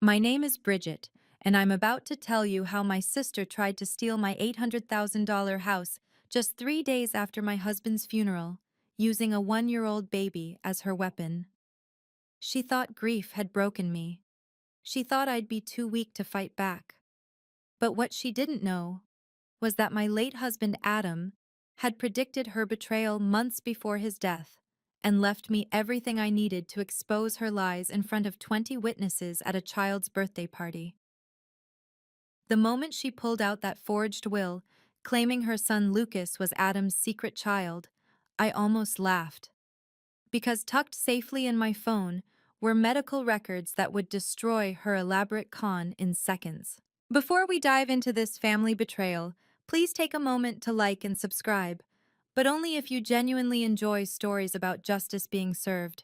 My name is Bridget, and I'm about to tell you how my sister tried to steal my $800,000 house just 3 days after my husband's funeral, using a 1-year-old baby as her weapon. She thought grief had broken me. She thought I'd be too weak to fight back. But what she didn't know was that my late husband Adam had predicted her betrayal months before his death and left me everything I needed to expose her lies in front of 20 witnesses at a child's birthday party. The moment she pulled out that forged will, claiming her son Lucas was Adam's secret child, I almost laughed. Because tucked safely in my phone were medical records that would destroy her elaborate con in seconds. Before we dive into this family betrayal, please take a moment to like and subscribe, but only if you genuinely enjoy stories about justice being served.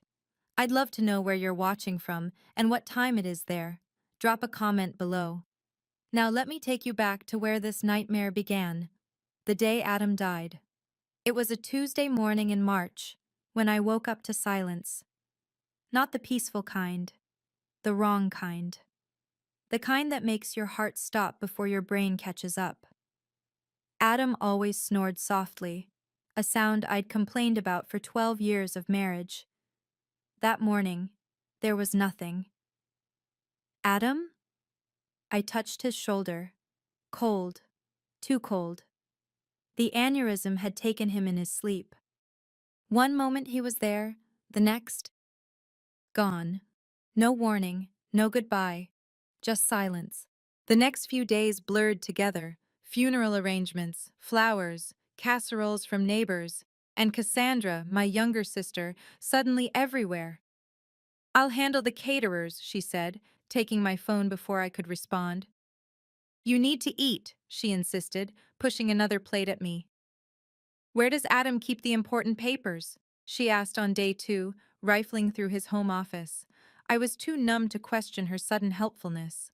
I'd love to know where you're watching from and what time it is there. Drop a comment below. Now let me take you back to where this nightmare began, the day Adam died. It was a Tuesday morning in March, when I woke up to silence. Not the peaceful kind, the wrong kind. The kind that makes your heart stop before your brain catches up. Adam always snored softly, a sound I'd complained about for 12 years of marriage. That morning, there was nothing. Adam? I touched his shoulder. Cold. Too cold. The aneurysm had taken him in his sleep. One moment he was there, the next, gone. No warning, no goodbye, just silence. The next few days blurred together, funeral arrangements, flowers, casseroles from neighbors, and Cassandra, my younger sister, suddenly everywhere. "I'll handle the caterers," she said, taking my phone before I could respond. "You need to eat," she insisted, pushing another plate at me. "Where does Adam keep the important papers?" she asked on day 2, rifling through his home office. I was too numb to question her sudden helpfulness.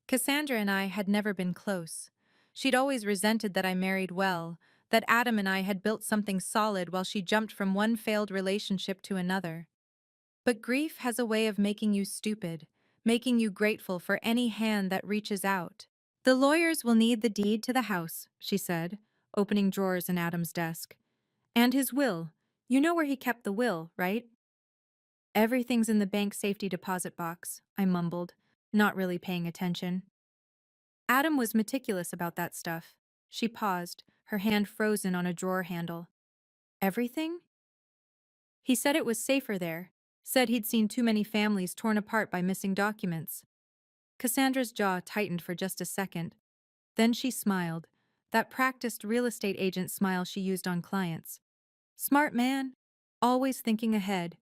Cassandra and I had never been close. She'd always resented that I married well, that Adam and I had built something solid while she jumped from one failed relationship to another. But grief has a way of making you stupid, making you grateful for any hand that reaches out. "The lawyers will need the deed to the house," she said, opening drawers in Adam's desk. "And his will. You know where he kept the will, right?" "Everything's in the bank safety deposit box," I mumbled, not really paying attention. Adam was meticulous about that stuff. She paused, her hand frozen on a drawer handle. "Everything?" "He said it was safer there. Said he'd seen too many families torn apart by missing documents." Cassandra's jaw tightened for just a second. Then she smiled, that practiced real estate agent smile she used on clients. Smart man, always thinking ahead.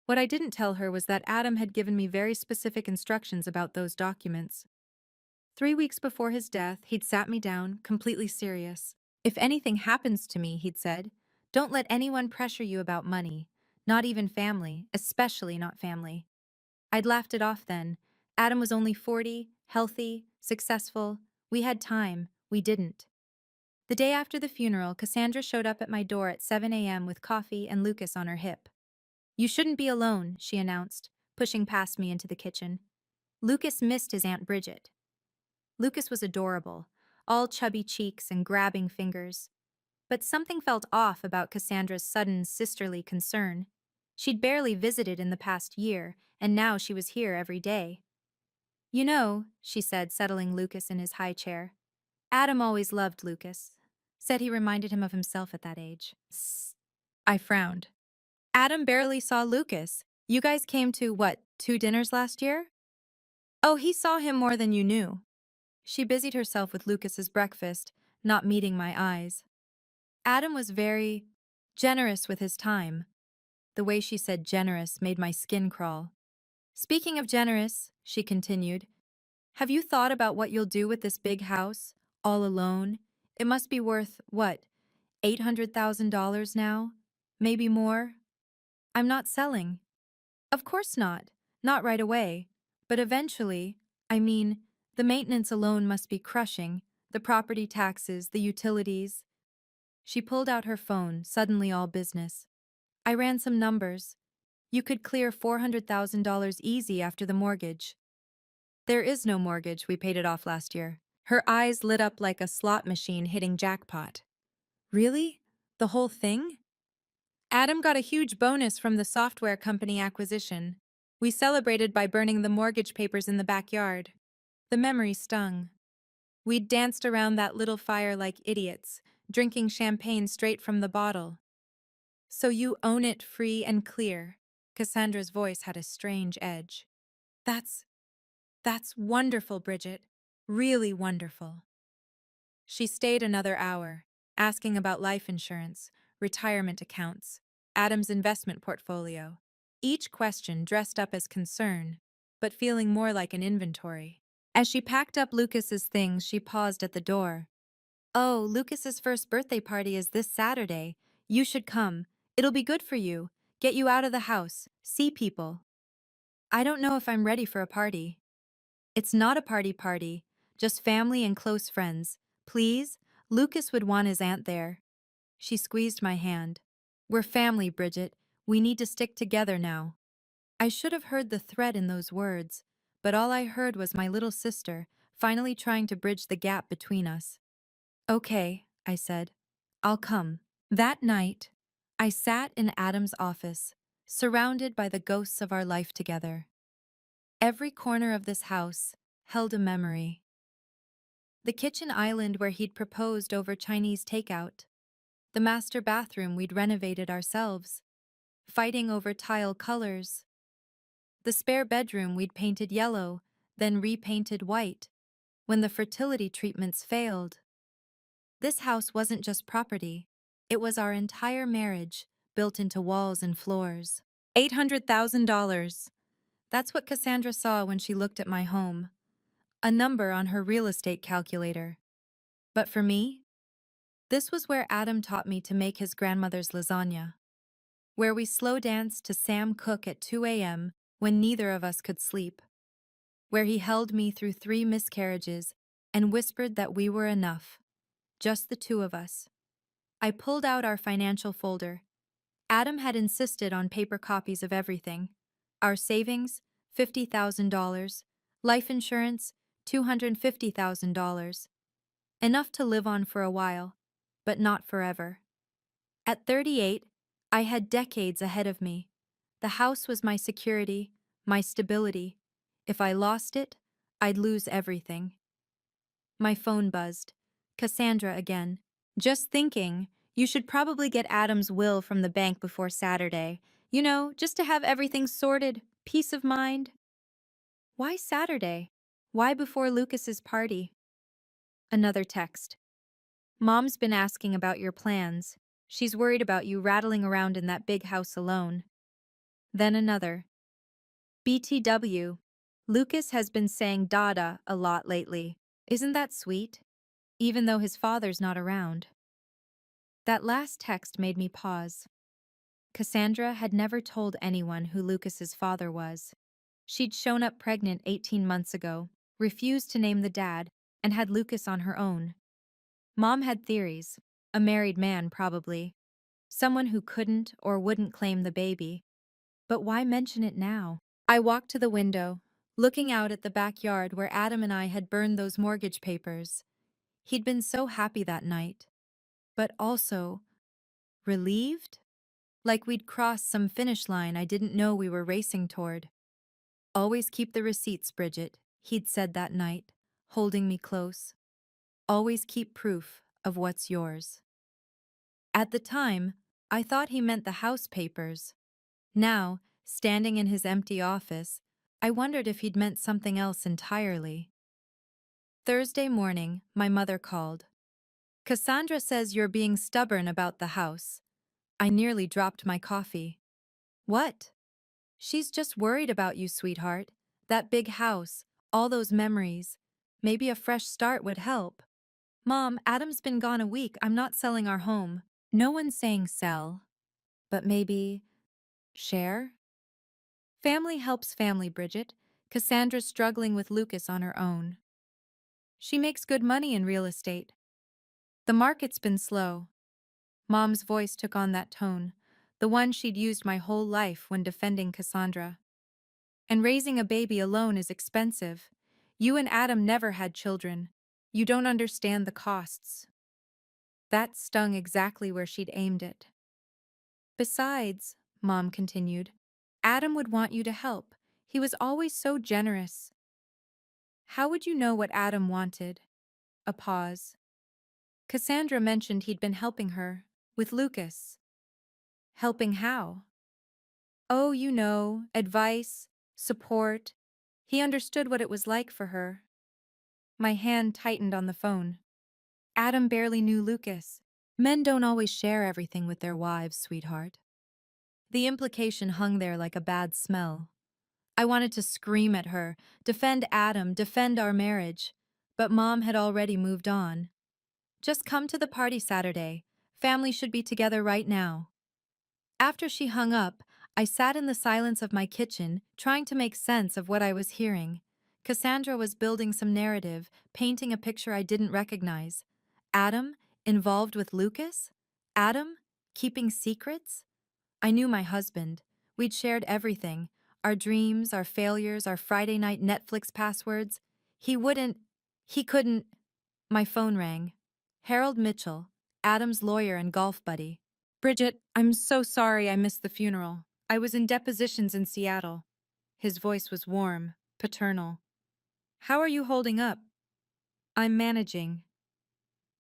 What I didn't tell her was that Adam had given me very specific instructions about those documents. 3 weeks before his death, he'd sat me down, completely serious. "If anything happens to me," he'd said, "don't let anyone pressure you about money. Not even family, especially not family." I'd laughed it off then. Adam was only 40, healthy, successful. We had time. We didn't. The day after the funeral, Cassandra showed up at my door at 7 a.m. with coffee and Lucas on her hip. "You shouldn't be alone," she announced, pushing past me into the kitchen. Lucas missed his Aunt Bridget. Lucas was adorable, all chubby cheeks and grabbing fingers. But something felt off about Cassandra's sudden sisterly concern. She'd barely visited in the past year, and now she was here every day. "You know," she said, settling Lucas in his high chair. "Adam always loved Lucas. Said he reminded him of himself at that age." I frowned. "Adam barely saw Lucas. You guys came to, what, 2 dinners last year?" "Oh, he saw him more than you knew." She busied herself with Lucas's breakfast, not meeting my eyes. "Adam was very generous with his time." The way she said generous made my skin crawl. "Speaking of generous," she continued, "have you thought about what you'll do with this big house, all alone? It must be worth, what, $800,000 now? Maybe more?" "I'm not selling." "Of course not. Not right away. But eventually, I mean, the maintenance alone must be crushing, the property taxes, the utilities." She pulled out her phone, suddenly all business. "I ran some numbers. You could clear $400,000 easy after the mortgage." There is no mortgage, we paid it off last year. Her eyes lit up like a slot machine hitting jackpot. Really? The whole thing? Adam got a huge bonus from the software company acquisition. We celebrated by burning the mortgage papers in the backyard. The memory stung. We'd danced around that little fire like idiots, drinking champagne straight from the bottle. So you own it free and clear. Cassandra's voice had a strange edge. That's That's wonderful, Bridget. Really wonderful. She stayed another hour, asking about life insurance, retirement accounts, Adam's investment portfolio. Each question dressed up as concern, but feeling more like an inventory. As she packed up Lucas's things, she paused at the door. Oh, Lucas's first birthday party is this Saturday. You should come. It'll be good for you. Get you out of the house, see people. I don't know if I'm ready for a party. It's not a party, just family and close friends. Please, Lucas would want his aunt there. She squeezed my hand. We're family, Bridget. We need to stick together now. I should have heard the threat in those words, but all I heard was my little sister, finally trying to bridge the gap between us. Okay, I said. I'll come. That night, I sat in Adam's office, surrounded by the ghosts of our life together. Every corner of this house held a memory. The kitchen island where he'd proposed over Chinese takeout. The master bathroom we'd renovated ourselves, fighting over tile colors. The spare bedroom we'd painted yellow, then repainted white, when the fertility treatments failed. This house wasn't just property. It was our entire marriage, built into walls and floors. $800,000. That's what Cassandra saw when she looked at my home. A number on her real estate calculator. But for me, this was where Adam taught me to make his grandmother's lasagna, where we slow danced to Sam Cooke at 2 a.m. when neither of us could sleep, where he held me through 3 miscarriages and whispered that we were enough, just the two of us. I pulled out our financial folder. Adam had insisted on paper copies of everything. Our savings, $50,000, life insurance, $250,000. Enough to live on for a while, but not forever. At 38, I had decades ahead of me. The house was my security, my stability. If I lost it, I'd lose everything. My phone buzzed. Cassandra again. Just thinking, you should probably get Adam's will from the bank before Saturday. You know, just to have everything sorted, peace of mind. Why Saturday? Why before Lucas's party? Another text. Mom's been asking about your plans. She's worried about you rattling around in that big house alone. Then another. BTW. Lucas has been saying Dada a lot lately. Isn't that sweet? Even though his father's not around. That last text made me pause. Cassandra had never told anyone who Lucas's father was. She'd shown up pregnant 18 months ago, refused to name the dad, and had Lucas on her own. Mom had theories. A married man, probably. Someone who couldn't or wouldn't claim the baby. But why mention it now? I walked to the window, looking out at the backyard where Adam and I had burned those mortgage papers. He'd been so happy that night. But also, relieved? Like we'd crossed some finish line I didn't know we were racing toward. Always keep the receipts, Bridget, he'd said that night, holding me close. Always keep proof of what's yours. At the time, I thought he meant the house papers. Now, standing in his empty office, I wondered if he'd meant something else entirely. Thursday morning, my mother called. Cassandra says you're being stubborn about the house. I nearly dropped my coffee. What? She's just worried about you, sweetheart. That big house, all those memories. Maybe a fresh start would help. Mom, Adam's been gone a week. I'm not selling our home. No one's saying sell, but maybe share? Family helps family, Bridget. Cassandra's struggling with Lucas on her own. She makes good money in real estate. The market's been slow. Mom's voice took on that tone, the one she'd used my whole life when defending Cassandra. And raising a baby alone is expensive. You and Adam never had children. You don't understand the costs. That stung exactly where she'd aimed it. Besides, Mom continued, Adam would want you to help. He was always so generous. How would you know what Adam wanted? A pause. Cassandra mentioned he'd been helping her, with Lucas. Helping how? Oh, you know, advice, support. He understood what it was like for her. My hand tightened on the phone. Adam barely knew Lucas. Men don't always share everything with their wives, sweetheart. The implication hung there like a bad smell. I wanted to scream at her, defend Adam, defend our marriage. But Mom had already moved on. Just come to the party Saturday. Family should be together right now. After she hung up, I sat in the silence of my kitchen, trying to make sense of what I was hearing. Cassandra was building some narrative, painting a picture I didn't recognize. Adam, involved with Lucas? Adam, keeping secrets? I knew my husband. We'd shared everything. Our dreams, our failures, our Friday night Netflix passwords. He couldn't. My phone rang. Harold Mitchell, Adam's lawyer and golf buddy. Bridget, I'm so sorry I missed the funeral. I was in depositions in Seattle. His voice was warm, paternal. How are you holding up? I'm managing.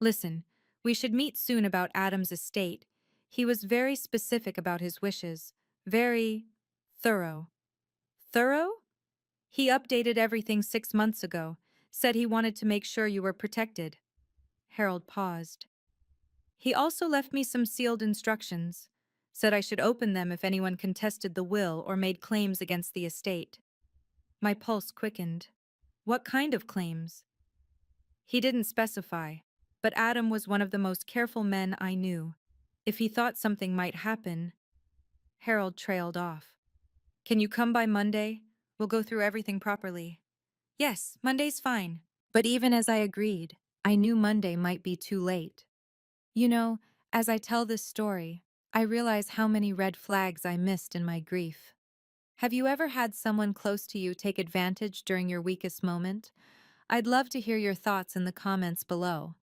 Listen, we should meet soon about Adam's estate. He was very specific about his wishes. Very thorough. Thorough? He updated everything 6 months ago, said he wanted to make sure you were protected. Harold paused. He also left me some sealed instructions, said I should open them if anyone contested the will or made claims against the estate. My pulse quickened. What kind of claims? He didn't specify, but Adam was one of the most careful men I knew. If he thought something might happen, Harold trailed off. Can you come by Monday? We'll go through everything properly. Yes, Monday's fine. But even as I agreed, I knew Monday might be too late. You know, as I tell this story, I realize how many red flags I missed in my grief. Have you ever had someone close to you take advantage during your weakest moment? I'd love to hear your thoughts in the comments below.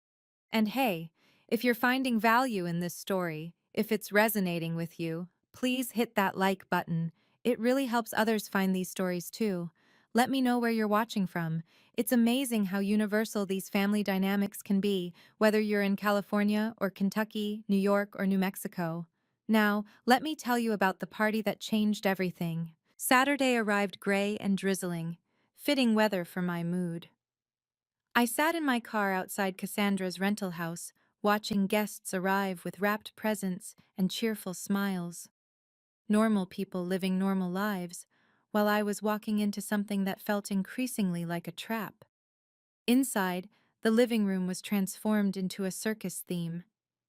And hey, if you're finding value in this story, if it's resonating with you, please hit that like button. It really helps others find these stories too. Let me know where you're watching from. It's amazing how universal these family dynamics can be, whether you're in California or Kentucky, New York, or New Mexico. Now, let me tell you about the party that changed everything. Saturday arrived gray and drizzling, fitting weather for my mood. I sat in my car outside Cassandra's rental house, watching guests arrive with wrapped presents and cheerful smiles. Normal people living normal lives, while I was walking into something that felt increasingly like a trap. Inside, the living room was transformed into a circus theme.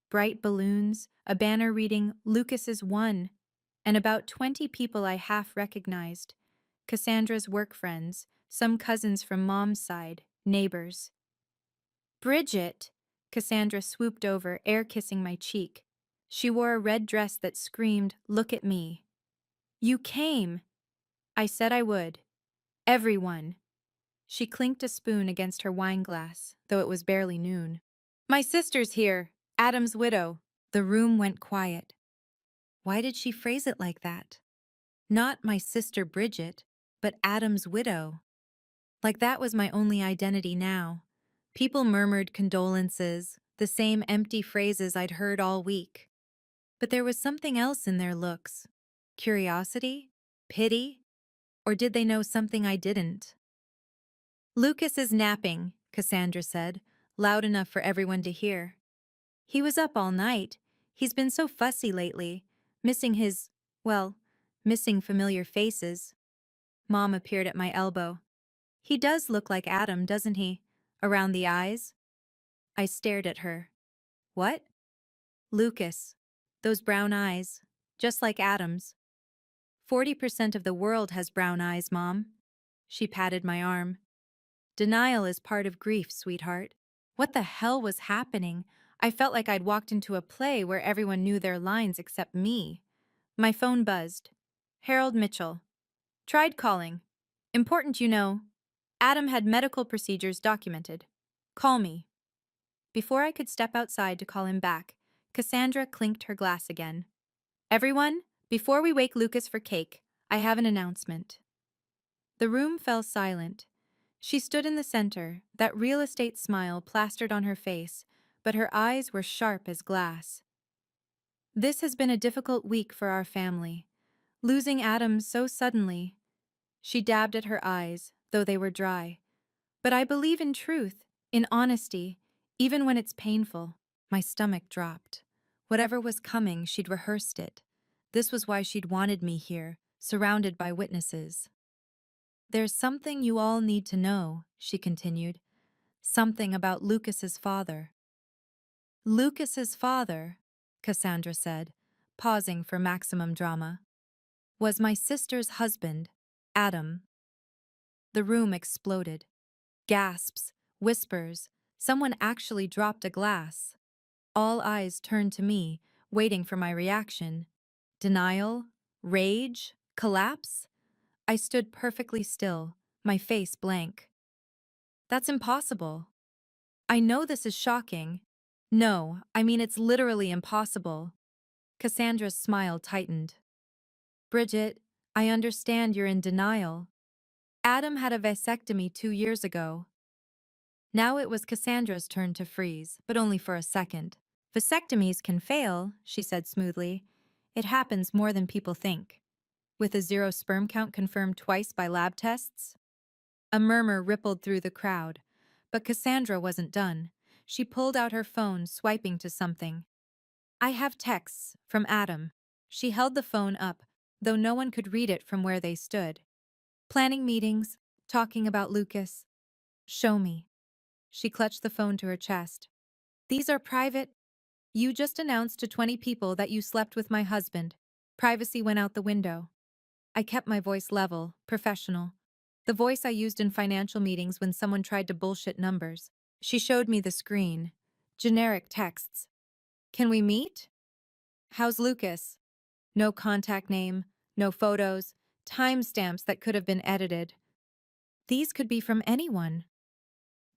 Bright balloons, a banner reading, "Lucas is one," and about 20 people I half recognized. Cassandra's work friends, some cousins from Mom's side, neighbors. Bridget! Cassandra swooped over, air-kissing my cheek. She wore a red dress that screamed, "Look at me." You came! I said I would. Everyone. She clinked a spoon against her wine glass, though it was barely noon. My sister's here, Adam's widow. The room went quiet. Why did she phrase it like that? Not my sister Bridget, but Adam's widow. Like that was my only identity now. People murmured condolences, the same empty phrases I'd heard all week. But there was something else in their looks. Curiosity? Pity? Or did they know something I didn't? Lucas is napping, Cassandra said, loud enough for everyone to hear. He was up all night. He's been so fussy lately, missing missing familiar faces. Mom appeared at my elbow. He does look like Adam, doesn't he? Around the eyes? I stared at her. What? Lucas. Those brown eyes. Just like Adam's. 40% of the world has brown eyes, Mom. She patted my arm. Denial is part of grief, sweetheart. What the hell was happening? I felt like I'd walked into a play where everyone knew their lines except me. My phone buzzed. Harold Mitchell. Tried calling. Important, you know. Adam had medical procedures documented. Call me. Before I could step outside to call him back, Cassandra clinked her glass again. Everyone, before we wake Lucas for cake, I have an announcement. The room fell silent. She stood in the center, that real estate smile plastered on her face, but her eyes were sharp as glass. This has been a difficult week for our family. Losing Adam so suddenly. She dabbed at her eyes, though they were dry. But I believe in truth, in honesty, even when it's painful. My stomach dropped. Whatever was coming, she'd rehearsed it. This was why she'd wanted me here, surrounded by witnesses. There's something you all need to know, she continued. Something about Lucas's father. Lucas's father, Cassandra said, pausing for maximum drama, was my sister's husband, Adam. The room exploded. Gasps, whispers, someone actually dropped a glass. All eyes turned to me, waiting for my reaction. Denial? Rage? Collapse? I stood perfectly still, my face blank. That's impossible. I know this is shocking. No, I mean it's literally impossible. Cassandra's smile tightened. Bridget, I understand you're in denial. Adam had a vasectomy 2 years ago. Now it was Cassandra's turn to freeze, but only for a second. Vasectomies can fail, she said smoothly. It happens more than people think. With a zero sperm count confirmed twice by lab tests? A murmur rippled through the crowd, but Cassandra wasn't done. She pulled out her phone, swiping to something. I have texts from Adam. She held the phone up, though no one could read it from where they stood. Planning meetings, talking about Lucas. Show me. She clutched the phone to her chest. These are private. You just announced to 20 people that you slept with my husband. Privacy went out the window. I kept my voice level, professional. The voice I used in financial meetings when someone tried to bullshit numbers. She showed me the screen. Generic texts. Can we meet? How's Lucas? No contact name, no photos, timestamps that could have been edited. These could be from anyone.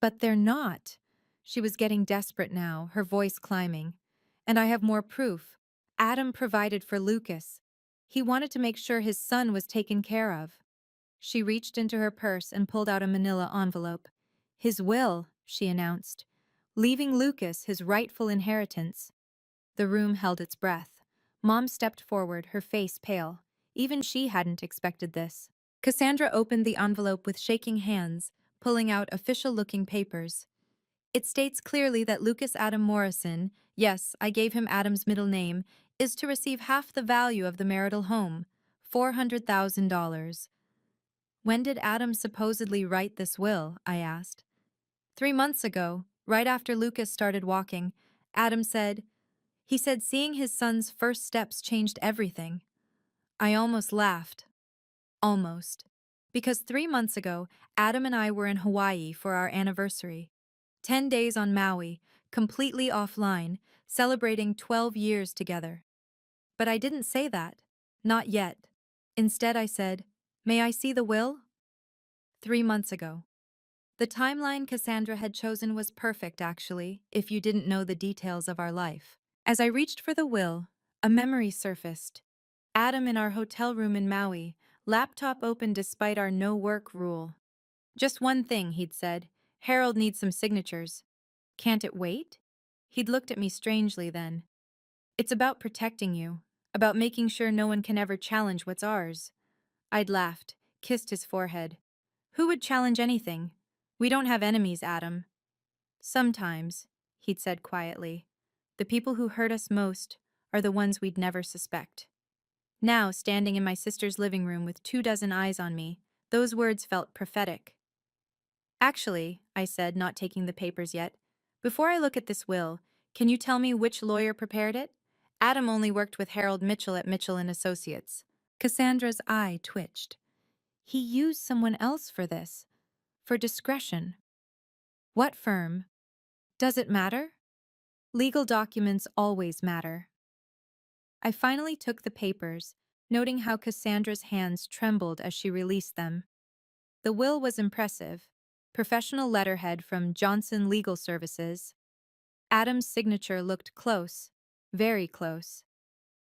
But they're not. She was getting desperate now, her voice climbing. And I have more proof. Adam provided for Lucas. He wanted to make sure his son was taken care of. She reached into her purse and pulled out a manila envelope. His will, she announced, leaving Lucas his rightful inheritance. The room held its breath. Mom stepped forward, her face pale. Even she hadn't expected this. Cassandra opened the envelope with shaking hands, pulling out official-looking papers. It states clearly that Lucas Adam Morrison, yes, I gave him Adam's middle name, is to receive half the value of the marital home, $400,000. When did Adam supposedly write this will? I asked. 3 months ago, right after Lucas started walking, Adam said, he said seeing his son's first steps changed everything. I almost laughed. Almost. Because 3 months ago, Adam and I were in Hawaii for our anniversary. 10 days on Maui, completely offline, celebrating 12 years together. But I didn't say that. Not yet. Instead, I said, may I see the will? 3 months ago. The timeline Cassandra had chosen was perfect, actually, if you didn't know the details of our life. As I reached for the will, a memory surfaced. Adam in our hotel room in Maui, laptop open despite our no-work rule. Just one thing, he'd said. Harold needs some signatures. Can't it wait? He'd looked at me strangely then. It's about protecting you, about making sure no one can ever challenge what's ours. I'd laughed, kissed his forehead. Who would challenge anything? We don't have enemies, Adam. Sometimes, he'd said quietly, the people who hurt us most are the ones we'd never suspect. Now, standing in my sister's living room with 24 eyes on me, those words felt prophetic. Actually, I said, not taking the papers yet, before I look at this will, can you tell me which lawyer prepared it? Adam only worked with Harold Mitchell at Mitchell and Associates. Cassandra's eye twitched. He used someone else for this. For discretion. What firm? Does it matter? Legal documents always matter. I finally took the papers, noting how Cassandra's hands trembled as she released them. The will was impressive, Professional letterhead from Johnson Legal Services. Adam's signature looked close, very close.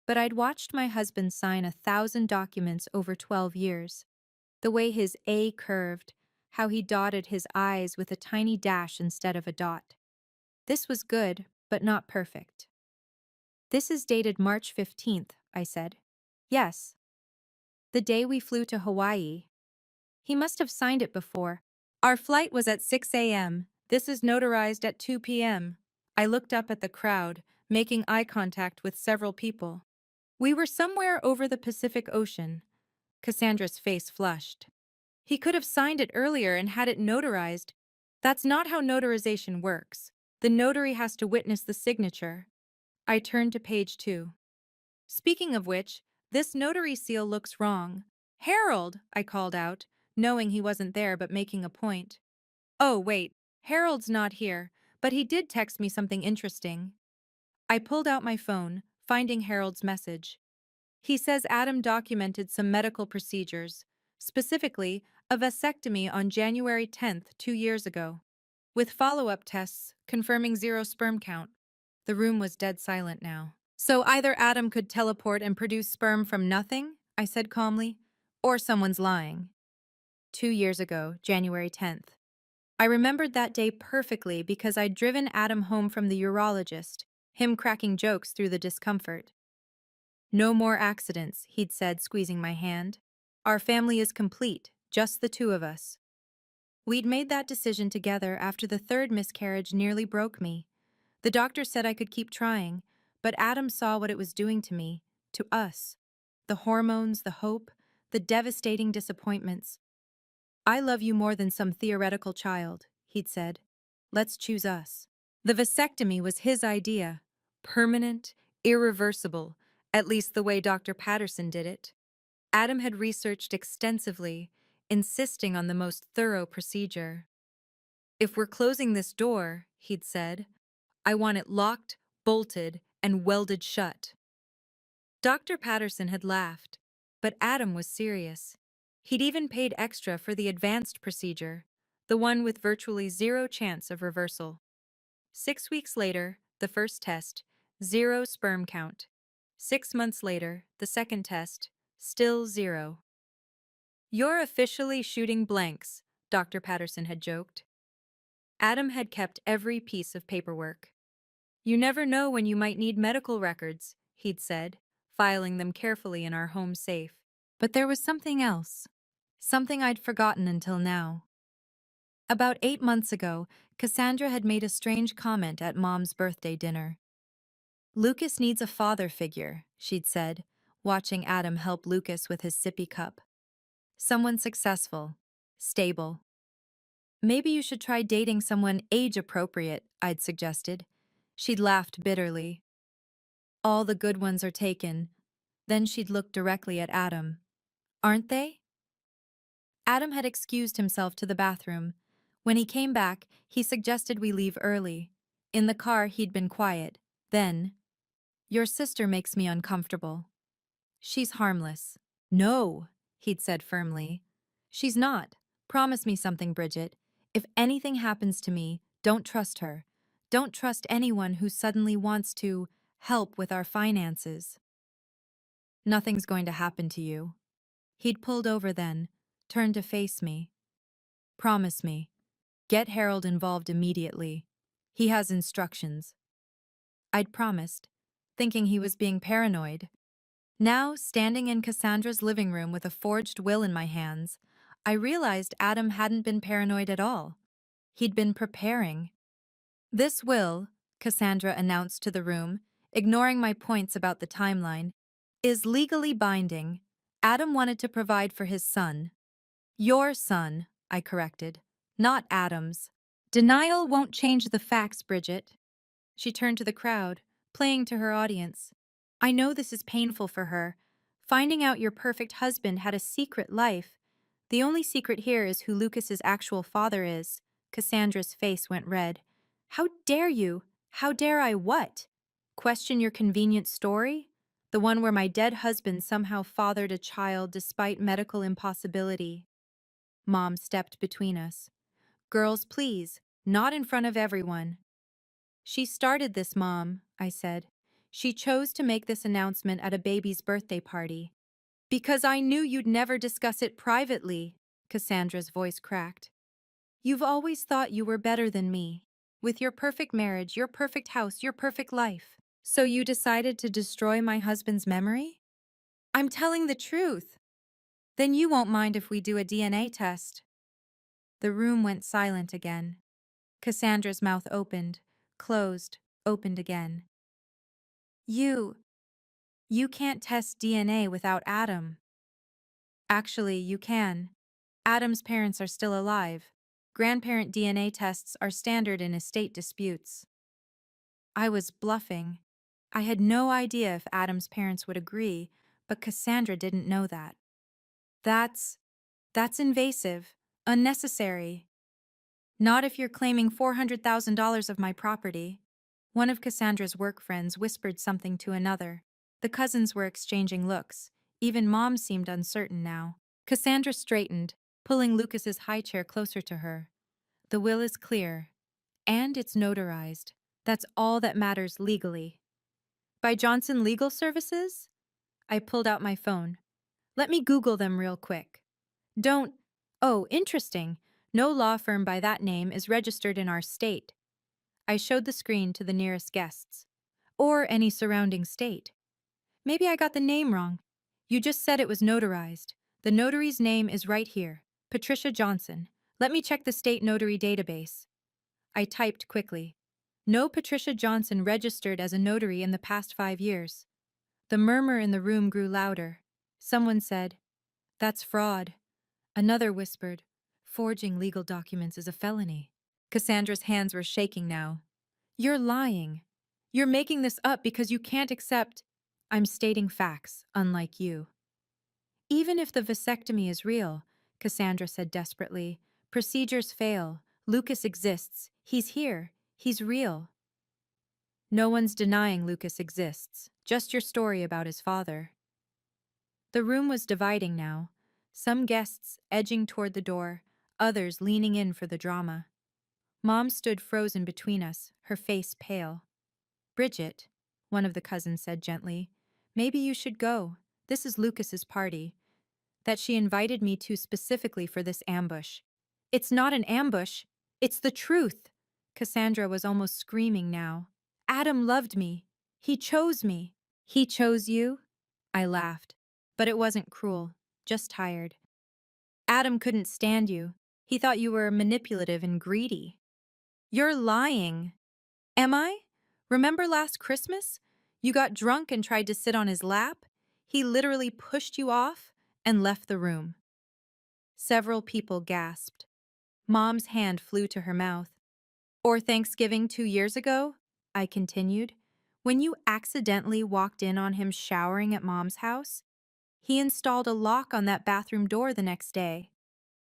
But I'd watched my husband sign 1,000 documents over 12 years. The way his A curved, how he dotted his I's with a tiny dash instead of a dot. This was good, but not perfect. This is dated March 15th, I said. Yes. The day we flew to Hawaii. He must have signed it before. Our flight was at 6 a.m. This is notarized at 2 p.m. I looked up at the crowd, making eye contact with several people. We were somewhere over the Pacific Ocean. Cassandra's face flushed. He could have signed it earlier and had it notarized. That's not how notarization works. The notary has to witness the signature. I turned to page 2. Speaking of which, this notary seal looks wrong. Harold, I called out, knowing he wasn't there but making a point. Oh, wait, Harold's not here, but he did text me something interesting. I pulled out my phone, finding Harold's message. He says Adam documented some medical procedures, specifically a vasectomy on January 10th, 2 years ago, with follow-up tests confirming 0 sperm count. The room was dead silent now. So either Adam could teleport and produce sperm from nothing, I said calmly, or someone's lying. 2 years ago, January 10th. I remembered that day perfectly because I'd driven Adam home from the urologist, him cracking jokes through the discomfort. No more accidents, he'd said, squeezing my hand. Our family is complete, just the two of us. We'd made that decision together after the third miscarriage nearly broke me. The doctor said I could keep trying, but Adam saw what it was doing to me, to us. The hormones, the hope, the devastating disappointments. I love you more than some theoretical child, he'd said. Let's choose us. The vasectomy was his idea. Permanent, irreversible, at least the way Dr. Patterson did it. Adam had researched extensively, insisting on the most thorough procedure. If we're closing this door, he'd said, I want it locked, bolted, and welded shut. Dr. Patterson had laughed, but Adam was serious. He'd even paid extra for the advanced procedure, the one with virtually 0 chance of reversal. 6 weeks later, the first test, 0 sperm count. 6 months later, the second test, still 0. You're officially shooting blanks, Dr. Patterson had joked. Adam had kept every piece of paperwork. You never know when you might need medical records, he'd said, filing them carefully in our home safe. But there was something else. Something I'd forgotten until now. About 8 months ago, Cassandra had made a strange comment at Mom's birthday dinner. Lucas needs a father figure, she'd said, watching Adam help Lucas with his sippy cup. Someone successful, stable. Maybe you should try dating someone age-appropriate, I'd suggested. She'd laughed bitterly. All the good ones are taken. Then she'd looked directly at Adam. Aren't they? Adam had excused himself to the bathroom. When he came back, he suggested we leave early. In the car, he'd been quiet. Then, your sister makes me uncomfortable. She's harmless. No, he'd said firmly. She's not. Promise me something, Bridget. If anything happens to me, don't trust her. Don't trust anyone who suddenly wants to help with our finances. Nothing's going to happen to you. He'd pulled over then, turned to face me. Promise me. Get Harold involved immediately. He has instructions. I'd promised, thinking he was being paranoid. Now, standing in Cassandra's living room with a forged will in my hands, I realized Adam hadn't been paranoid at all. He'd been preparing. This will, Cassandra announced to the room, ignoring my points about the timeline, is legally binding. Adam wanted to provide for his son. Your son, I corrected, not Adam's. Denial won't change the facts, Bridget. She turned to the crowd, playing to her audience. I know this is painful for her. Finding out your perfect husband had a secret life. The only secret here is who Lucas's actual father is. Cassandra's face went red. How dare you? How dare I what? Question your convenient story? The one where my dead husband somehow fathered a child despite medical impossibility. Mom stepped between us. Girls, please, not in front of everyone. She started this, Mom, I said. She chose to make this announcement at a baby's birthday party. Because I knew you'd never discuss it privately, Cassandra's voice cracked. You've always thought you were better than me. With your perfect marriage, your perfect house, your perfect life. So you decided to destroy my husband's memory? I'm telling the truth. Then you won't mind if we do a DNA test. The room went silent again. Cassandra's mouth opened, closed, opened again. You can't test DNA without Adam. Actually, you can. Adam's parents are still alive. Grandparent DNA tests are standard in estate disputes. I was bluffing. I had no idea if Adam's parents would agree, but Cassandra didn't know that. That's invasive, unnecessary. Not if you're claiming $400,000 of my property. One of Cassandra's work friends whispered something to another. The cousins were exchanging looks. Even Mom seemed uncertain now. Cassandra straightened, pulling Lucas's high chair closer to her. The will is clear, and it's notarized. That's all that matters legally. By Johnson Legal Services? I pulled out my phone. Let me Google them real quick. Don't. Oh, interesting. No law firm by that name is registered in our state. I showed the screen to the nearest guests. Or any surrounding state. Maybe I got the name wrong. You just said it was notarized. The notary's name is right here. Patricia Johnson. Let me check the state notary database. I typed quickly. No Patricia Johnson registered as a notary in the past 5 years. The murmur in the room grew louder. Someone said, "That's fraud." Another whispered, "Forging legal documents is a felony." Cassandra's hands were shaking now. "You're lying. You're making this up because you can't accept—" "I'm stating facts, unlike you." "Even if the vasectomy is real," Cassandra said desperately, "procedures fail. Lucas exists. He's here. He's real." "No one's denying Lucas exists. Just your story about his father." The room was dividing now. Some guests edging toward the door, others leaning in for the drama. Mom stood frozen between us, her face pale. "Bridget," one of the cousins said gently, "maybe you should go. This is Lucas's party. That she invited me to specifically for this ambush." "It's not an ambush. It's the truth." Cassandra was almost screaming now. "Adam loved me. He chose me." "He chose you?" I laughed. But it wasn't cruel, just tired. "Adam couldn't stand you. He thought you were manipulative and greedy." "You're lying." "Am I? Remember last Christmas? You got drunk and tried to sit on his lap? He literally pushed you off and left the room." Several people gasped. Mom's hand flew to her mouth. "Or Thanksgiving 2 years ago?" I continued. "When you accidentally walked in on him showering at Mom's house? He installed a lock on that bathroom door the next day.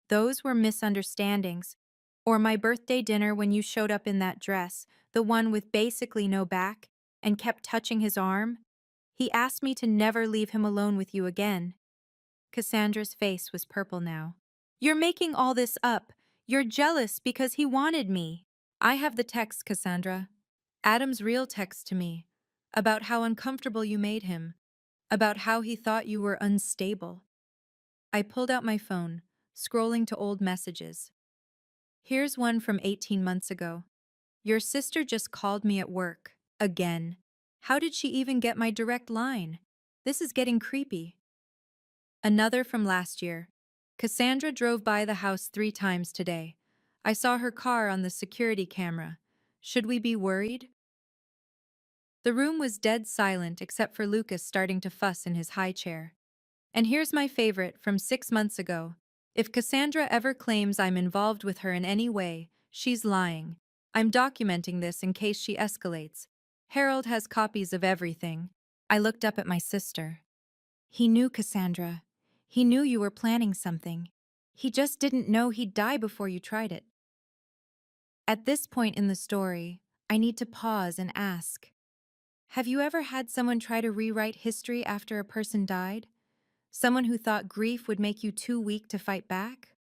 Those were misunderstandings. Or my birthday dinner when you showed up in that dress, the one with basically no back, and kept touching his arm. He asked me to never leave him alone with you again." Cassandra's face was purple now. "You're making all this up. You're jealous because he wanted me." "I have the text, Cassandra. Adam's real text to me. About how uncomfortable you made him. About how he thought you were unstable." I pulled out my phone, scrolling to old messages. Here's one from 18 months ago. "Your sister just called me at work. Again. How did she even get my direct line? This is getting creepy." Another from last year. "Cassandra drove by the house 3 times today. I saw her car on the security camera. Should we be worried?" The room was dead silent except for Lucas starting to fuss in his high chair. And here's my favorite from 6 months ago. "If Cassandra ever claims I'm involved with her in any way, she's lying. I'm documenting this in case she escalates. Harold has copies of everything." I looked up at my sister. "He knew, Cassandra. He knew you were planning something. He just didn't know he'd die before you tried it." At this point in the story, I need to pause and ask, have you ever had someone try to rewrite history after a person died? Someone who thought grief would make you too weak to fight back?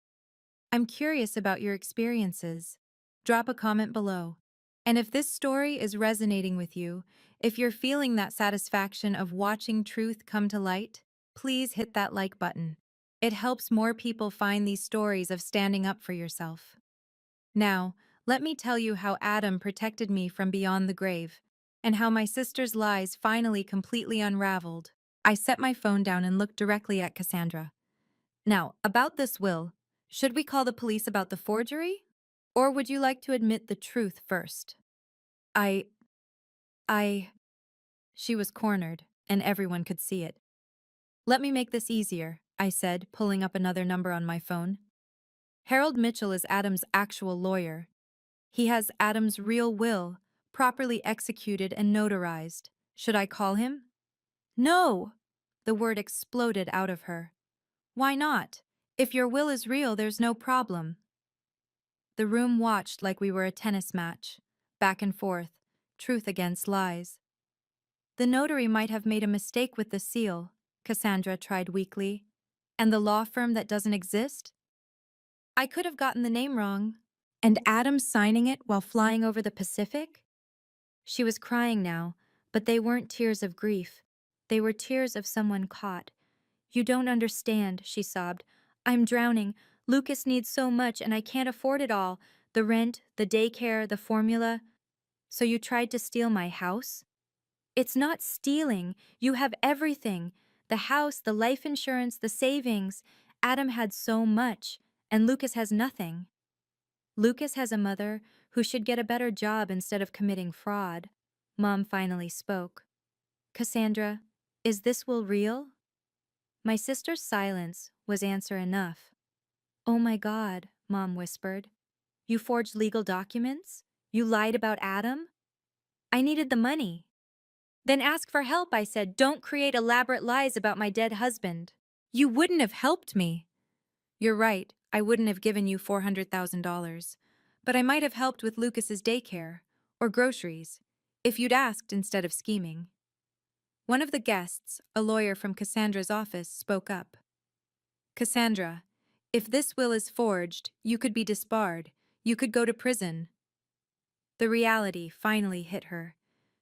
I'm curious about your experiences. Drop a comment below. And if this story is resonating with you, if you're feeling that satisfaction of watching truth come to light, please hit that like button. It helps more people find these stories of standing up for yourself. Now, let me tell you how Adam protected me from beyond the grave, and how my sister's lies finally completely unraveled. I set my phone down and looked directly at Cassandra. Now, about this will, should we call the police about the forgery? Or would you like to admit the truth first? I. I. She was cornered, and everyone could see it. Let me make this easier, I said, pulling up another number on my phone. Harold Mitchell is Adam's actual lawyer. He has Adam's real will, properly executed and notarized. Should I call him? No! The word exploded out of her. Why not? If your will is real, there's no problem. The room watched like we were a tennis match, back and forth, truth against lies. The notary might have made a mistake with the seal, Cassandra tried weakly. And the law firm that doesn't exist? I could have gotten the name wrong. And Adam signing it while flying over the Pacific? She was crying now, but they weren't tears of grief. They were tears of someone caught. You don't understand, she sobbed. I'm drowning. Lucas needs so much and I can't afford it all. The rent, the daycare, the formula. So you tried to steal my house? It's not stealing. You have everything. The house, the life insurance, the savings. Adam had so much, and Lucas has nothing. Lucas has a mother who should get a better job instead of committing fraud. Mom finally spoke. Cassandra, is this will real? My sister's silence was answer enough. Oh my God, Mom whispered. You forged legal documents? You lied about Adam? I needed the money. Then ask for help, I said. Don't create elaborate lies about my dead husband. You wouldn't have helped me. You're right, I wouldn't have given you $400,000. But I might have helped with Lucas's daycare, or groceries, if you'd asked instead of scheming. One of the guests, a lawyer from Cassandra's office, spoke up. Cassandra, if this will is forged, you could be disbarred. You could go to prison. The reality finally hit her.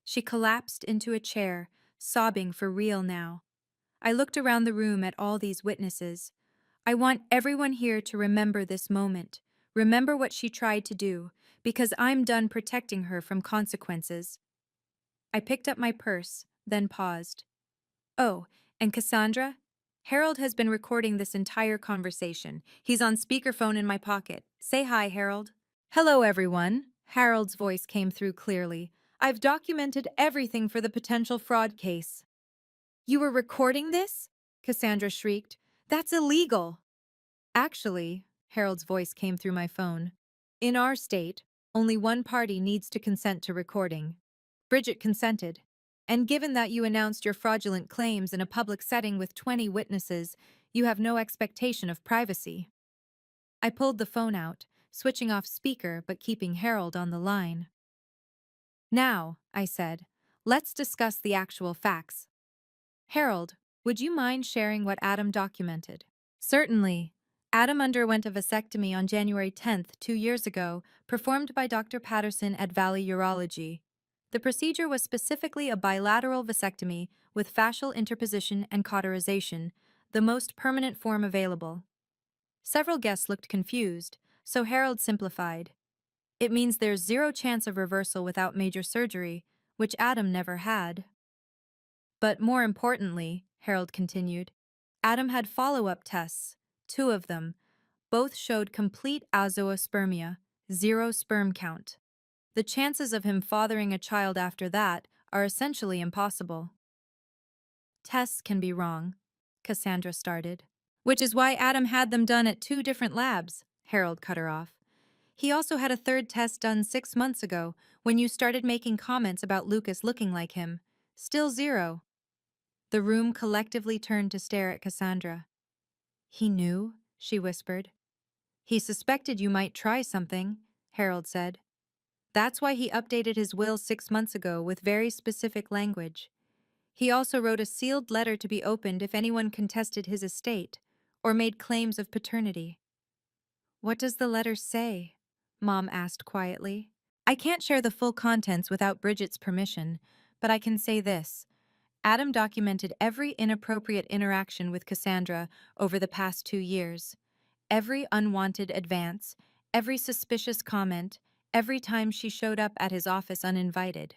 She collapsed into a chair, sobbing for real now. I looked around the room at all these witnesses. I want everyone here to remember this moment. Remember what she tried to do, because I'm done protecting her from consequences. I picked up my purse, then paused. Oh, and Cassandra? Harold has been recording this entire conversation. He's on speakerphone in my pocket. Say hi, Harold. Hello, everyone. Harold's voice came through clearly. I've documented everything for the potential fraud case. You were recording this? Cassandra shrieked. That's illegal. Actually, Harold's voice came through my phone. In our state, only one party needs to consent to recording. Bridget consented. And given that you announced your fraudulent claims in a public setting with 20 witnesses, you have no expectation of privacy. I pulled the phone out, switching off speaker but keeping Harold on the line. Now, I said, let's discuss the actual facts. Harold, would you mind sharing what Adam documented? Certainly. Adam underwent a vasectomy on January 10th, 2 years ago, performed by Dr. Patterson at Valley Urology. The procedure was specifically a bilateral vasectomy with fascial interposition and cauterization, the most permanent form available. Several guests looked confused, so Harold simplified. It means there's zero chance of reversal without major surgery, which Adam never had. But more importantly, Harold continued, Adam had follow-up tests, 2 of them. Both showed complete azoospermia, 0 sperm count. The chances of him fathering a child after that are essentially impossible. Tests can be wrong, Cassandra started. Which is why Adam had them done at 2 different labs, Harold cut her off. He also had a 3rd test done 6 months ago when you started making comments about Lucas looking like him. Still 0. The room collectively turned to stare at Cassandra. He knew, she whispered. He suspected you might try something, Harold said. That's why he updated his will 6 months ago with very specific language. He also wrote a sealed letter to be opened if anyone contested his estate or made claims of paternity. What does the letter say? Mom asked quietly. I can't share the full contents without Bridget's permission, but I can say this. Adam documented every inappropriate interaction with Cassandra over the past 2 years. Every unwanted advance, every suspicious comment, every time she showed up at his office uninvited.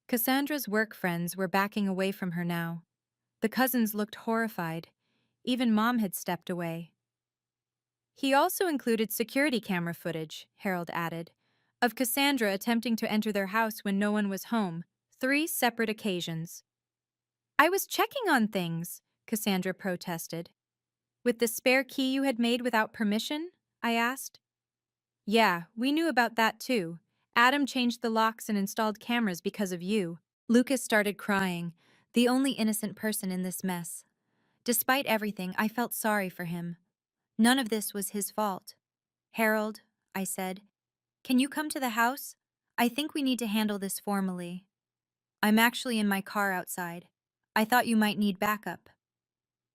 Cassandra's work friends were backing away from her now. The cousins looked horrified. Even Mom had stepped away. He also included security camera footage, Harold added, of Cassandra attempting to enter their house when no one was home, 3 separate occasions. I was checking on things, Cassandra protested. With the spare key you had made without permission? I asked. Yeah, we knew about that too. Adam changed the locks and installed cameras because of you. Lucas started crying, the only innocent person in this mess. Despite everything, I felt sorry for him. None of this was his fault. Harold, I said, can you come to the house? I think we need to handle this formally. I'm actually in my car outside. I thought you might need backup.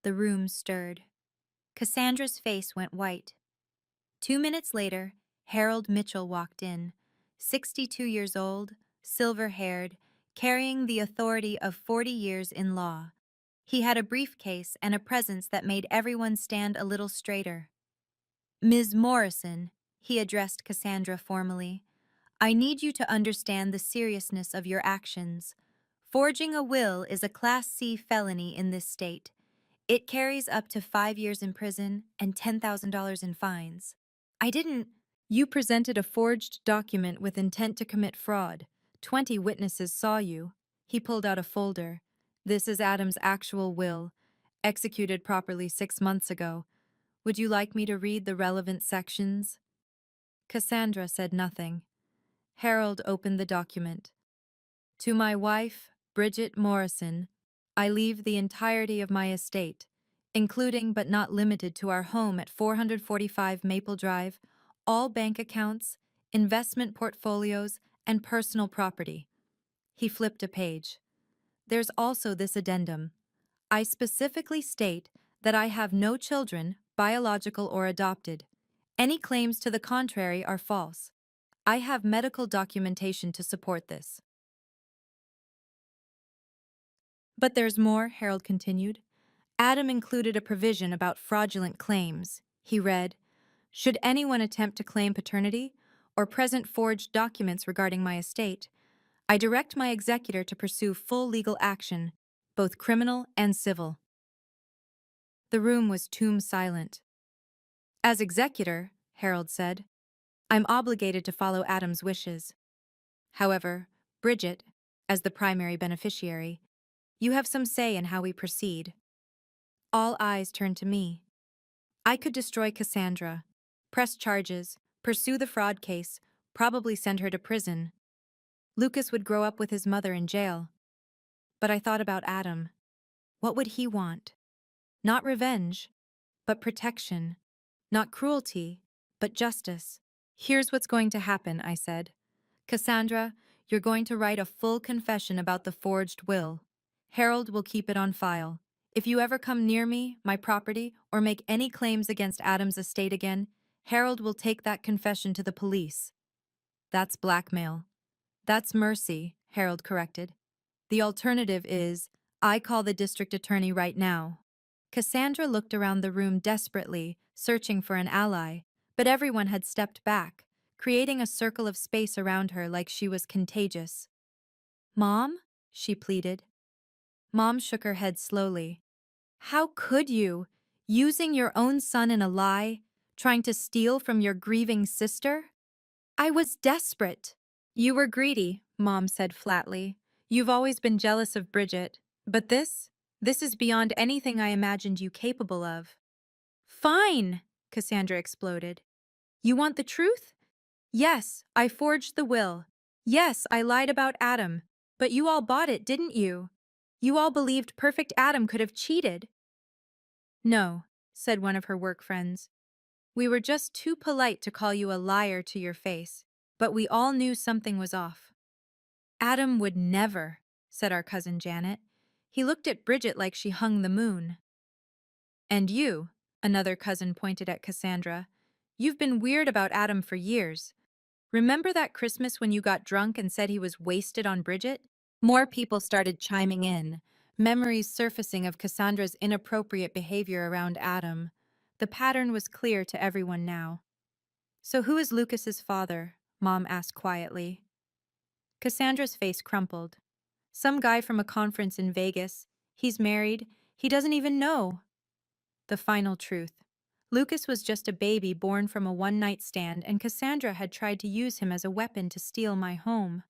The room stirred. Cassandra's face went white. 2 minutes later, Harold Mitchell walked in, 62 years old, silver-haired, carrying the authority of 40 years in law. He had a briefcase and a presence that made everyone stand a little straighter. Ms. Morrison, he addressed Cassandra formally, I need you to understand the seriousness of your actions. Forging a will is a Class C felony in this state. It carries up to 5 years in prison and $10,000 in fines. I didn't. You presented a forged document with intent to commit fraud. 20 witnesses saw you. He pulled out a folder. This is Adam's actual will, executed properly 6 months ago. Would you like me to read the relevant sections? Cassandra said nothing. Harold opened the document. To my wife, Bridget Morrison, I leave the entirety of my estate, including but not limited to our home at 445 Maple Drive, all bank accounts, investment portfolios, and personal property. He flipped a page. There's also this addendum. I specifically state that I have no children, biological or adopted. Any claims to the contrary are false. I have medical documentation to support this. But there's more, Harold continued. Adam included a provision about fraudulent claims. He read, should anyone attempt to claim paternity or present forged documents regarding my estate, I direct my executor to pursue full legal action, both criminal and civil. The room was tomb silent. As executor, Harold said, I'm obligated to follow Adam's wishes. However, Bridget, as the primary beneficiary, you have some say in how we proceed. All eyes turned to me. I could destroy Cassandra, press charges, pursue the fraud case, probably send her to prison. Lucas would grow up with his mother in jail. But I thought about Adam. What would he want? Not revenge, but protection. Not cruelty, but justice. Here's what's going to happen, I said. Cassandra, you're going to write a full confession about the forged will. Harold will keep it on file. If you ever come near me, my property, or make any claims against Adam's estate again, Harold will take that confession to the police. That's blackmail. That's mercy, Harold corrected. The alternative is, I call the district attorney right now. Cassandra looked around the room desperately, searching for an ally, but everyone had stepped back, creating a circle of space around her like she was contagious. Mom? She pleaded. Mom shook her head slowly. How could you? Using your own son in a lie? Trying to steal from your grieving sister? I was desperate. You were greedy, Mom said flatly. You've always been jealous of Bridget. But this is beyond anything I imagined you capable of. Fine, Cassandra exploded. You want the truth? Yes, I forged the will. Yes, I lied about Adam. But you all bought it, didn't you? You all believed perfect Adam could have cheated. No, said one of her work friends. We were just too polite to call you a liar to your face, but we all knew something was off. Adam would never, said our cousin Janet. He looked at Bridget like she hung the moon. And you, another cousin pointed at Cassandra, You've been weird about Adam for years. Remember that Christmas when you got drunk and said he was wasted on Bridget? More people started chiming in, memories surfacing of Cassandra's inappropriate behavior around Adam. The pattern was clear to everyone now. So who is Lucas's father? Mom asked quietly. Cassandra's face crumpled. Some guy from a conference in Vegas. He's married. He doesn't even know. The final truth. Lucas was just a baby born from a one-night stand, and Cassandra had tried to use him as a weapon to steal my home.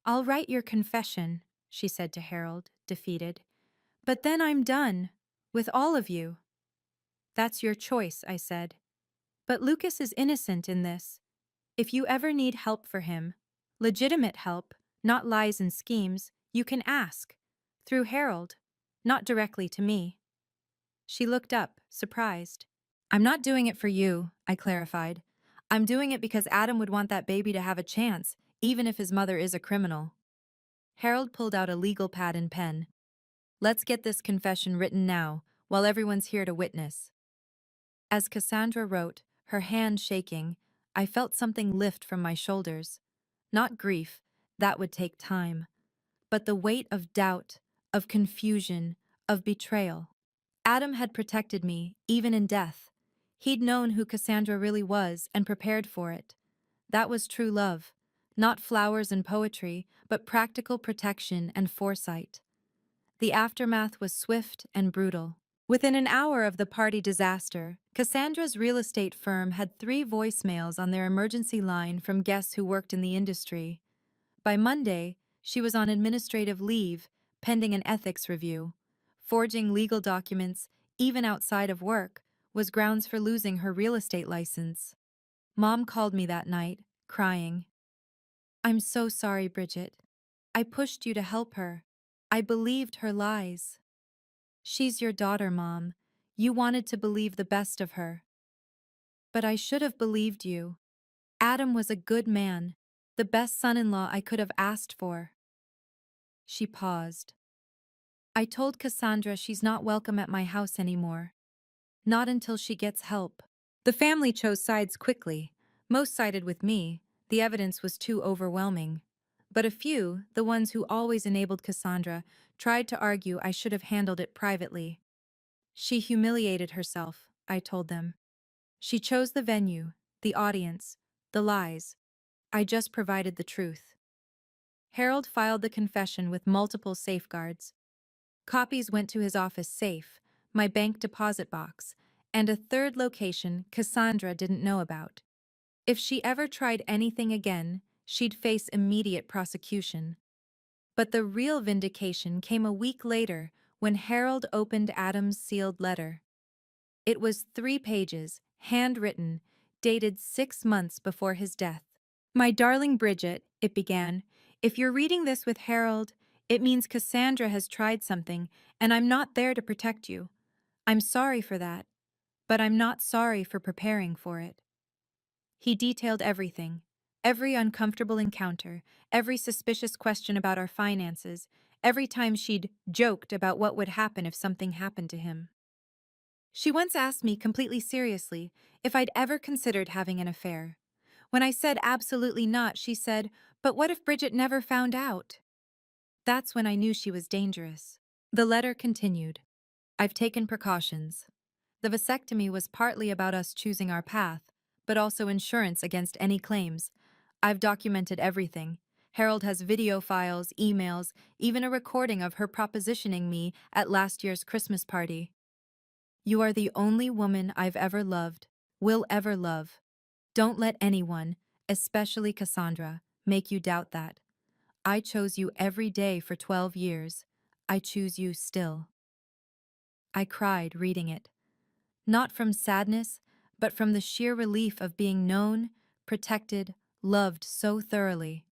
I'll write your confession, she said to Harold, defeated. But then I'm done. With all of you. That's your choice, I said. But Lucas is innocent in this. If you ever need help for him, legitimate help, not lies and schemes, you can ask. Through Harold, not directly to me. She looked up, surprised. I'm not doing it for you, I clarified. I'm doing it because Adam would want that baby to have a chance, even if his mother is a criminal. Harold pulled out a legal pad and pen. Let's get this confession written now, while everyone's here to witness. As Cassandra wrote, her hand shaking, I felt something lift from my shoulders. Not grief, that would take time, but the weight of doubt, of confusion, of betrayal. Adam had protected me, even in death. He'd known who Cassandra really was and prepared for it. That was true love. Not flowers and poetry, but practical protection and foresight. The aftermath was swift and brutal. Within an hour of the party disaster, Cassandra's real estate firm had 3 voicemails on their emergency line from guests who worked in the industry. By Monday, she was on administrative leave, pending an ethics review. Forging legal documents, even outside of work, was grounds for losing her real estate license. Mom called me that night, crying. I'm so sorry, Bridget. I pushed you to help her. I believed her lies. She's your daughter, Mom. You wanted to believe the best of her. But I should have believed you. Adam was a good man, the best son-in-law I could have asked for. She paused. I told Cassandra she's not welcome at my house anymore. Not until she gets help. The family chose sides quickly. Most sided with me. The evidence was too overwhelming. But a few, the ones who always enabled Cassandra, tried to argue I should have handled it privately. She humiliated herself, I told them. She chose the venue, the audience, the lies. I just provided the truth. Harold filed the confession with multiple safeguards. Copies went to his office safe, my bank deposit box, and a third location Cassandra didn't know about. If she ever tried anything again, she'd face immediate prosecution. But the real vindication came a week later when Harold opened Adam's sealed letter. It was 3 pages, handwritten, dated 6 months before his death. My darling Bridget, it began, if you're reading this with Harold, it means Cassandra has tried something, and I'm not there to protect you. I'm sorry for that, but I'm not sorry for preparing for it. He detailed everything, every uncomfortable encounter, every suspicious question about our finances, every time she'd joked about what would happen if something happened to him. She once asked me completely seriously if I'd ever considered having an affair. When I said absolutely not, she said, "But what if Bridget never found out?" That's when I knew she was dangerous. The letter continued. I've taken precautions. The vasectomy was partly about us choosing our path, but also insurance against any claims. I've documented everything. Harold has video files, emails, even a recording of her propositioning me at last year's Christmas party. You are the only woman I've ever loved, will ever love. Don't let anyone, especially Cassandra, make you doubt that. I chose you every day for 12 years. I choose you still. I cried reading it. Not from sadness, but from the sheer relief of being known, protected, loved so thoroughly.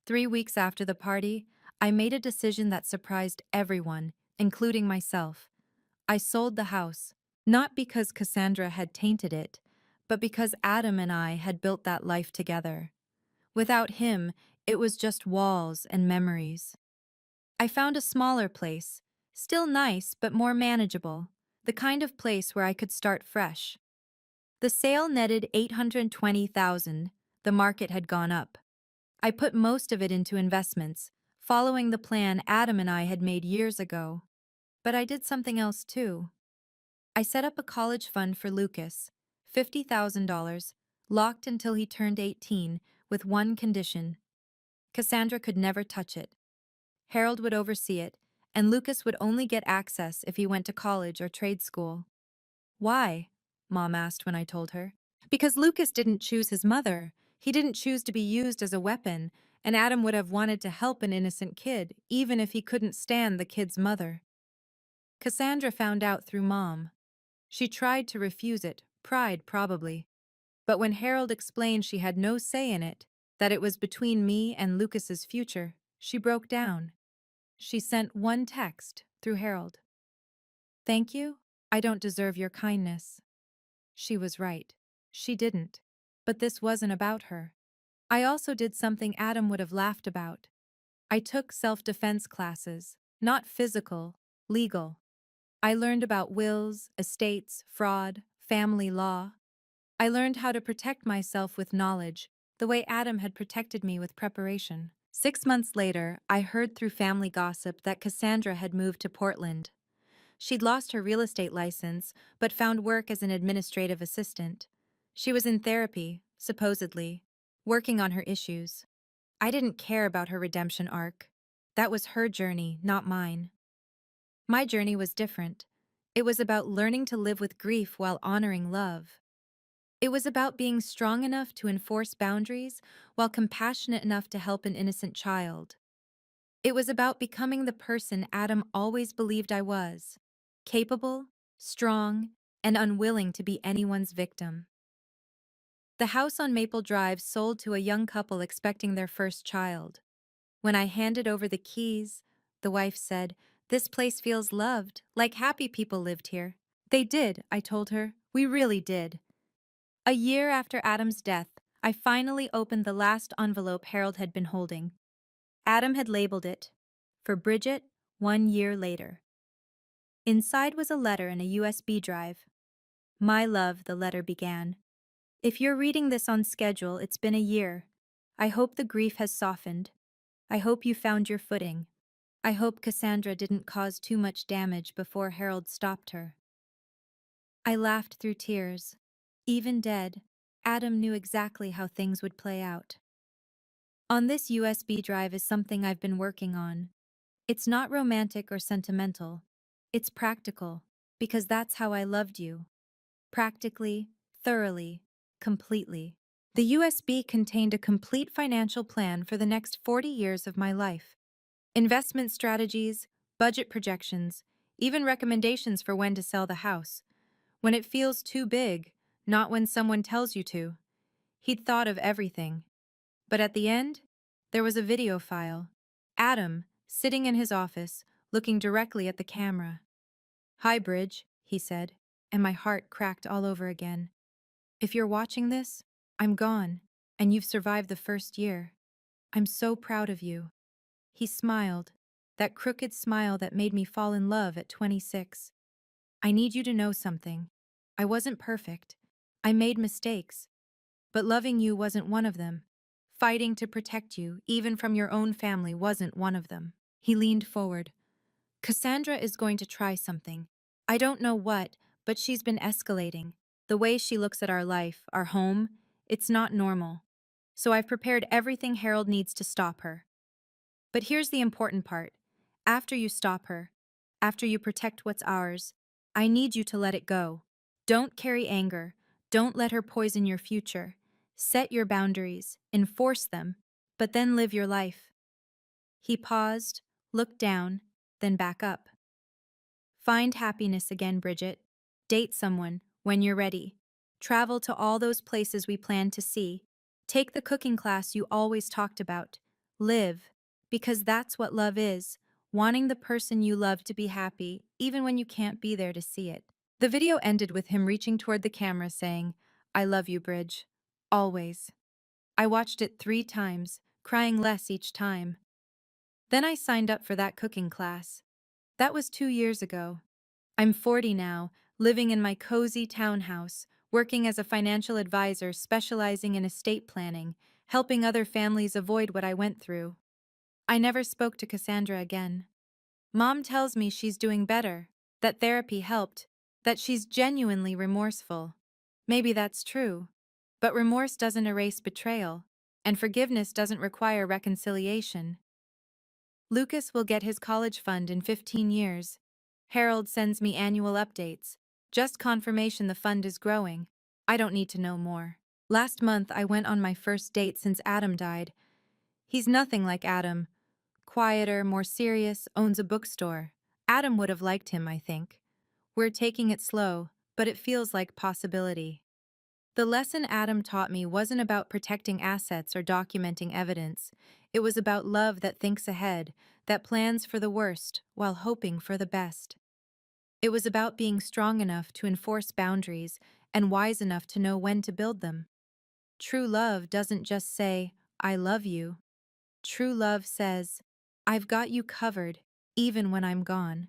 3 weeks after the party, I made a decision that surprised everyone, including myself. I sold the house, not because Cassandra had tainted it, but because Adam and I had built that life together. Without him, it was just walls and memories. I found a smaller place, still nice but more manageable, the kind of place where I could start fresh. The sale netted 820,000. The market had gone up. I put most of it into investments, following the plan Adam and I had made years ago. But I did something else too. I set up a college fund for Lucas, $50,000, locked until he turned 18, with one condition. Cassandra could never touch it. Harold would oversee it, and Lucas would only get access if he went to college or trade school. Why? Mom asked when I told her. Because Lucas didn't choose his mother. He didn't choose to be used as a weapon, and Adam would have wanted to help an innocent kid, even if he couldn't stand the kid's mother. Cassandra found out through Mom. She tried to refuse it, pride probably. But when Harold explained she had no say in it, that it was between me and Lucas's future, she broke down. She sent one text through Harold. "Thank you. I don't deserve your kindness." She was right. She didn't. But this wasn't about her. I also did something Adam would have laughed about. I took self-defense classes, not physical, legal. I learned about wills, estates, fraud, family law. I learned how to protect myself with knowledge, the way Adam had protected me with preparation. 6 months later, I heard through family gossip that Cassandra had moved to Portland. She'd lost her real estate license, but found work as an administrative assistant. She was in therapy, supposedly, working on her issues. I didn't care about her redemption arc. That was her journey, not mine. My journey was different. It was about learning to live with grief while honoring love. It was about being strong enough to enforce boundaries while compassionate enough to help an innocent child. It was about becoming the person Adam always believed I was: capable, strong, and unwilling to be anyone's victim. The house on Maple Drive sold to a young couple expecting their first child. When I handed over the keys, the wife said, "This place feels loved, like happy people lived here." They did, I told her. We really did. A year after Adam's death, I finally opened the last envelope Harold had been holding. Adam had labeled it, "For Bridget, 1 year later." Inside was a letter in a USB drive. "My love," the letter began. "If you're reading this on schedule, it's been a year. I hope the grief has softened. I hope you found your footing. I hope Cassandra didn't cause too much damage before Harold stopped her." I laughed through tears. Even dead, Adam knew exactly how things would play out. On this USB drive is something I've been working on. It's not romantic or sentimental. It's practical, because that's how I loved you. Practically, thoroughly, completely. The USB contained a complete financial plan for the next 40 years of my life. Investment strategies, budget projections, even recommendations for when to sell the house. When it feels too big, not when someone tells you to. He'd thought of everything. But at the end, there was a video file. Adam, sitting in his office, looking directly at the camera. "Hi, Bridge," he said, and my heart cracked all over again. "If you're watching this, I'm gone, and you've survived the first year. I'm so proud of you." He smiled, that crooked smile that made me fall in love at 26. "I need you to know something. I wasn't perfect. I made mistakes. But loving you wasn't one of them. Fighting to protect you, even from your own family, wasn't one of them." He leaned forward. "Cassandra is going to try something. I don't know what, but she's been escalating. The way she looks at our life, our home, it's not normal. So I've prepared everything Harold needs to stop her. But here's the important part. After you stop her, after you protect what's ours, I need you to let it go. Don't carry anger. Don't let her poison your future. Set your boundaries, enforce them, but then live your life." He paused, looked down, then back up. "Find happiness again, Bridget. Date someone when you're ready. Travel to all those places we planned to see. Take the cooking class you always talked about. Live, because that's what love is, wanting the person you love to be happy, even when you can't be there to see it." The video ended with him reaching toward the camera saying, "I love you, Bridge. Always." I watched it 3 times, crying less each time. Then I signed up for that cooking class. That was 2 years ago. I'm 40 now, living in my cozy townhouse, working as a financial advisor specializing in estate planning, helping other families avoid what I went through. I never spoke to Cassandra again. Mom tells me she's doing better, that therapy helped, that she's genuinely remorseful. Maybe that's true. But remorse doesn't erase betrayal, and forgiveness doesn't require reconciliation. Lucas will get his college fund in 15 years. Harold sends me annual updates. Just confirmation the fund is growing. I don't need to know more. Last month I went on my first date since Adam died. He's nothing like Adam. Quieter, more serious, owns a bookstore. Adam would have liked him, I think. We're taking it slow, but it feels like possibility. The lesson Adam taught me wasn't about protecting assets or documenting evidence. It was about love that thinks ahead, that plans for the worst while hoping for the best. It was about being strong enough to enforce boundaries and wise enough to know when to build them. True love doesn't just say, I love you. True love says, I've got you covered, even when I'm gone.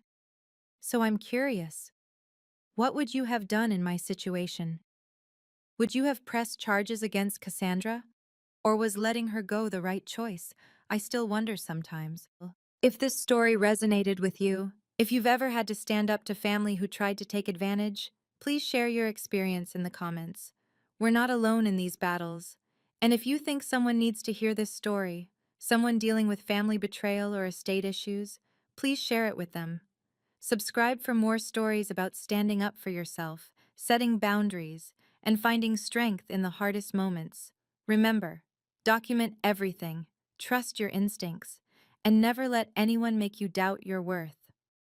So I'm curious, what would you have done in my situation? Would you have pressed charges against Cassandra? Or was letting her go the right choice? I still wonder sometimes. If this story resonated with you, if you've ever had to stand up to family who tried to take advantage, please share your experience in the comments. We're not alone in these battles. And if you think someone needs to hear this story, someone dealing with family betrayal or estate issues, please share it with them. Subscribe for more stories about standing up for yourself, setting boundaries, and finding strength in the hardest moments. Remember, document everything, trust your instincts, and never let anyone make you doubt your worth.